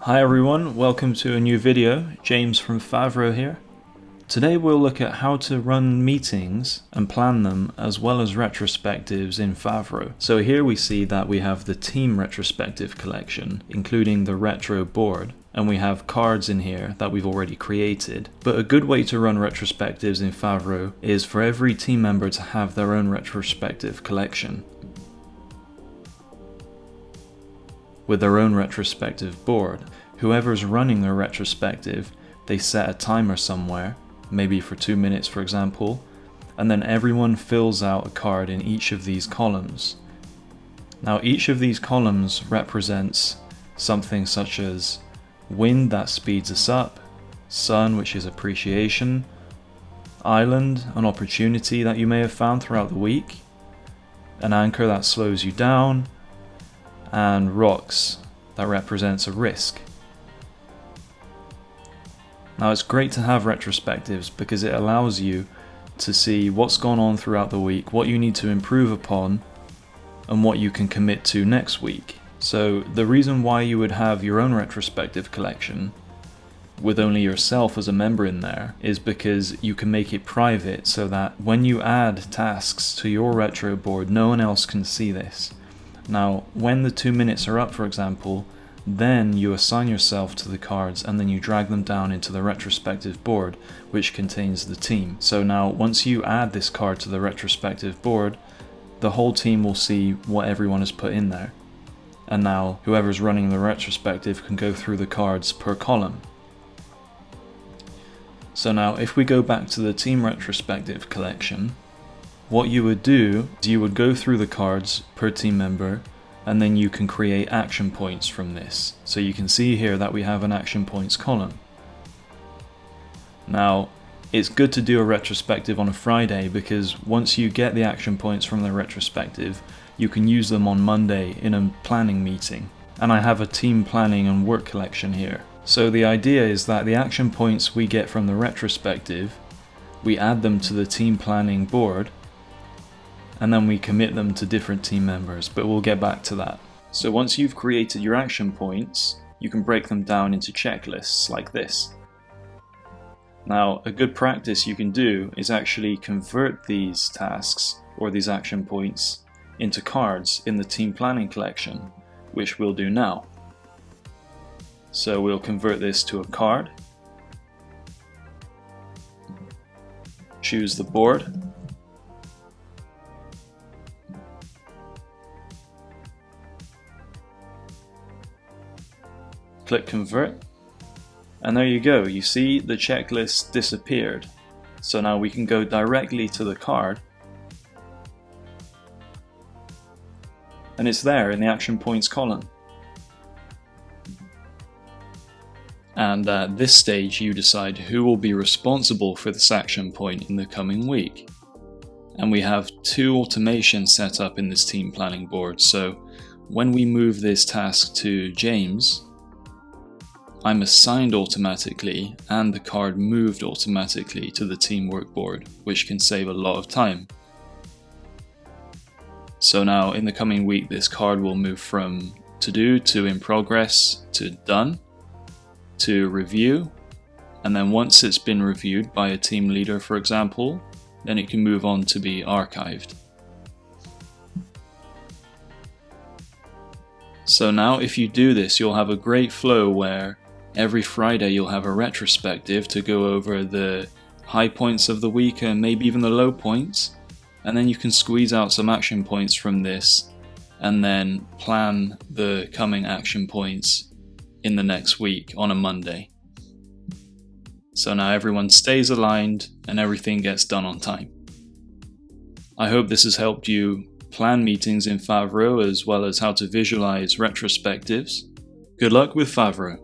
Hi everyone, welcome to a new video. James from Favro here. Today we'll look at how to run meetings and plan them as well as retrospectives in Favro. So here we see that we have the team retrospective collection, including the retro board, and we have cards in here that we've already created. But a good way to run retrospectives in Favro is for every team member to have their own retrospective collection, with their own retrospective board. Whoever's running their retrospective, they set a timer somewhere, maybe for 2 minutes for example, and then everyone fills out a card in each of these columns. Now each of these columns represents something such as wind that speeds us up, sun which is appreciation, island, an opportunity that you may have found throughout the week, an anchor that slows you down, and rocks that represents a risk. Now it's great to have retrospectives because it allows you to see what's gone on throughout the week, what you need to improve upon, and what you can commit to next week. So the reason why you would have your own retrospective collection with only yourself as a member in there is because you can make it private so that when you add tasks to your retro board, no one else can see this. Now, when the 2 minutes are up, for example, then you assign yourself to the cards and then you drag them down into the retrospective board, which contains the team. So now, once you add this card to the retrospective board, the whole team will see what everyone has put in there. And now, whoever's running the retrospective can go through the cards per column. So now, if we go back to the team retrospective collection, what you would do is you would go through the cards per team member, and then you can create action points from this. So you can see here that we have an action points column. Now, it's good to do a retrospective on a Friday because once you get the action points from the retrospective, you can use them on Monday in a planning meeting. And I have a team planning and work collection here. So the idea is that the action points we get from the retrospective, we add them to the team planning board, and then we commit them to different team members, but we'll get back to that. So once you've created your action points, you can break them down into checklists like this. Now, a good practice you can do is actually convert these tasks or these action points into cards in the team planning collection, which we'll do now. So we'll convert this to a card, choose the board, click convert, and there you go. You see the checklist disappeared. So now we can go directly to the card, and it's there in the action points column. And at this stage you decide who will be responsible for this action point in the coming week. And we have 2 automations set up in this team planning board, so when we move this task to James, I'm assigned automatically and the card moved automatically to the teamwork board, which can save a lot of time. So now in the coming week this card will move from to do to in progress to done to review, and then once it's been reviewed by a team leader for example, then it can move on to be archived. So now if you do this, you'll have a great flow where every Friday you'll have a retrospective to go over the high points of the week and maybe even the low points, and then you can squeeze out some action points from this and then plan the coming action points in the next week on a Monday. So now everyone stays aligned and everything gets done on time. I hope this has helped you plan meetings in Favro as well as how to visualize retrospectives. Good luck with Favro.